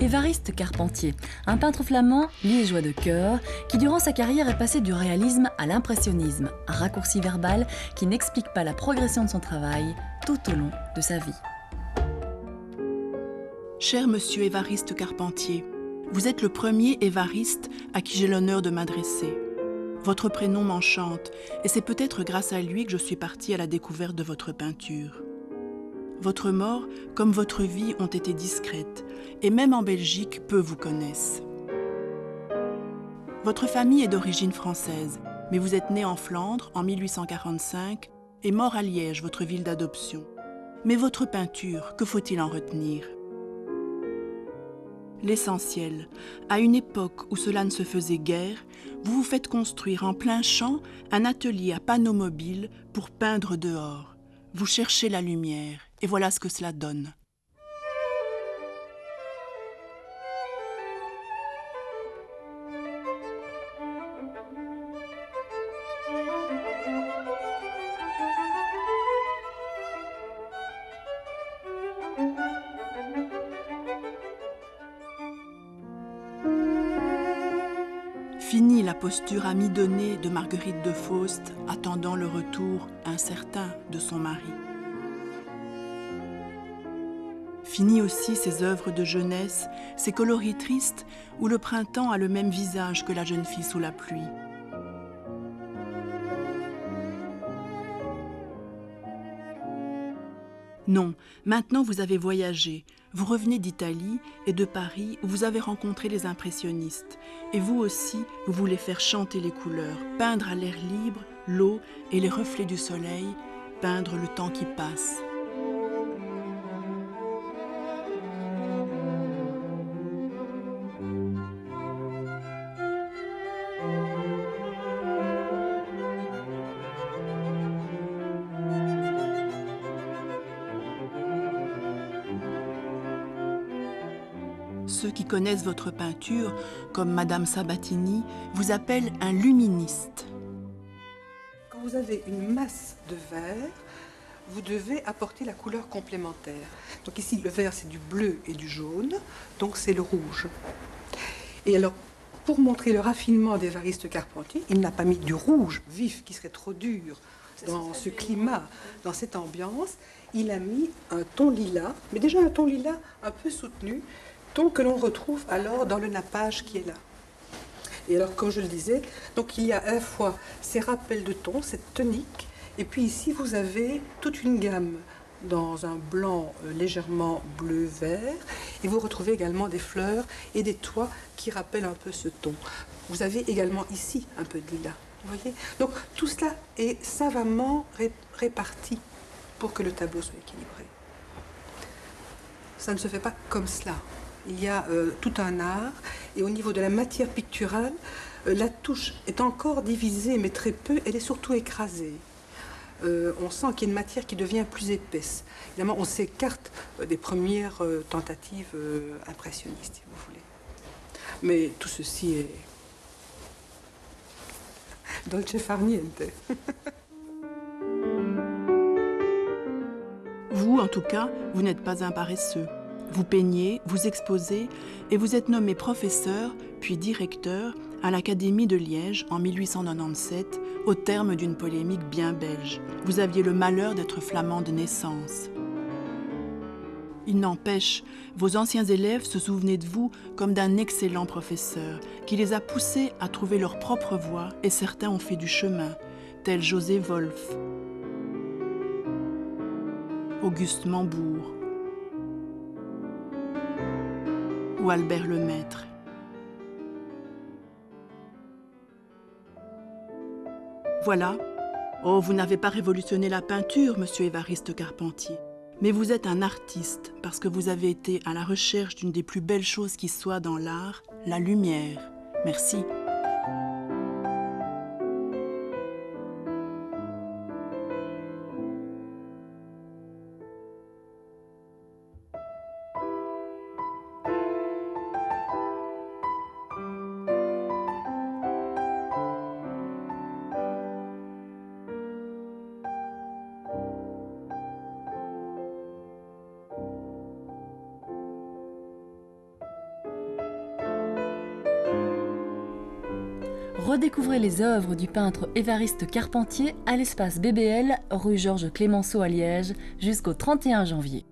Évariste Carpentier, un peintre flamand liégeois de cœur, qui durant sa carrière est passé du réalisme à l'impressionnisme, un raccourci verbal qui n'explique pas la progression de son travail tout au long de sa vie. Cher monsieur Évariste Carpentier, vous êtes le premier Évariste à qui j'ai l'honneur de m'adresser. Votre prénom m'enchante et c'est peut-être grâce à lui que je suis partie à la découverte de votre peinture. Votre mort, comme votre vie, ont été discrètes, et même en Belgique, peu vous connaissent. Votre famille est d'origine française, mais vous êtes né en Flandre en 1845 et mort à Liège, votre ville d'adoption. Mais votre peinture, que faut-il en retenir? L'essentiel, à une époque où cela ne se faisait guère, vous vous faites construire en plein champ un atelier à panneaux mobiles pour peindre dehors. Vous cherchez la lumière, et voilà ce que cela donne. Fini la posture amidonnée de Marguerite de Faust, attendant le retour incertain de son mari. Fini aussi ces œuvres de jeunesse, ces coloris tristes où le printemps a le même visage que la jeune fille sous la pluie. Non, maintenant vous avez voyagé, vous revenez d'Italie et de Paris où vous avez rencontré les impressionnistes. Et vous aussi, vous voulez faire chanter les couleurs, peindre à l'air libre l'eau et les reflets du soleil, peindre le temps qui passe. Ceux qui connaissent votre peinture, comme Madame Sabatini, vous appellent un luministe. Quand vous avez une masse de vert, vous devez apporter la couleur complémentaire. Donc ici, le vert, c'est du bleu et du jaune, donc c'est le rouge. Et alors, pour montrer le raffinement d'Évariste Carpentier, il n'a pas mis du rouge vif, qui serait trop dur dans ce climat, dans cette ambiance. Il a mis un ton lilas, mais déjà un ton lilas un peu soutenu, ton que l'on retrouve alors dans le nappage qui est là. Et alors, comme je le disais, donc il y a à la fois ces rappels de ton, cette tonique, et puis ici vous avez toute une gamme dans un blanc légèrement bleu-vert, et vous retrouvez également des fleurs et des toits qui rappellent un peu ce ton. Vous avez également ici un peu de lilas, vous voyez? Donc tout cela est savamment réparti pour que le tableau soit équilibré. Ça ne se fait pas comme cela. Il y a tout un art, et au niveau de la matière picturale, la touche est encore divisée, mais très peu, elle est surtout écrasée. On sent qu'il y a une matière qui devient plus épaisse. Évidemment, on s'écarte des premières tentatives impressionnistes, si vous voulez. Mais tout ceci est dolce far niente. Vous, en tout cas, vous n'êtes pas un paresseux. Vous peignez, vous exposez et vous êtes nommé professeur, puis directeur à l'Académie de Liège en 1897, au terme d'une polémique bien belge. Vous aviez le malheur d'être flamand de naissance. Il n'empêche, vos anciens élèves se souvenaient de vous comme d'un excellent professeur qui les a poussés à trouver leur propre voie et certains ont fait du chemin, tel José Wolf, Auguste Mambourg ou Albert Lemaître. Voilà. Oh, vous n'avez pas révolutionné la peinture, monsieur Évariste Carpentier. Mais vous êtes un artiste parce que vous avez été à la recherche d'une des plus belles choses qui soit dans l'art, la lumière. Merci. Redécouvrez les œuvres du peintre Évariste Carpentier à l'espace BBL, rue Georges Clémenceau à Liège, jusqu'au 31 janvier.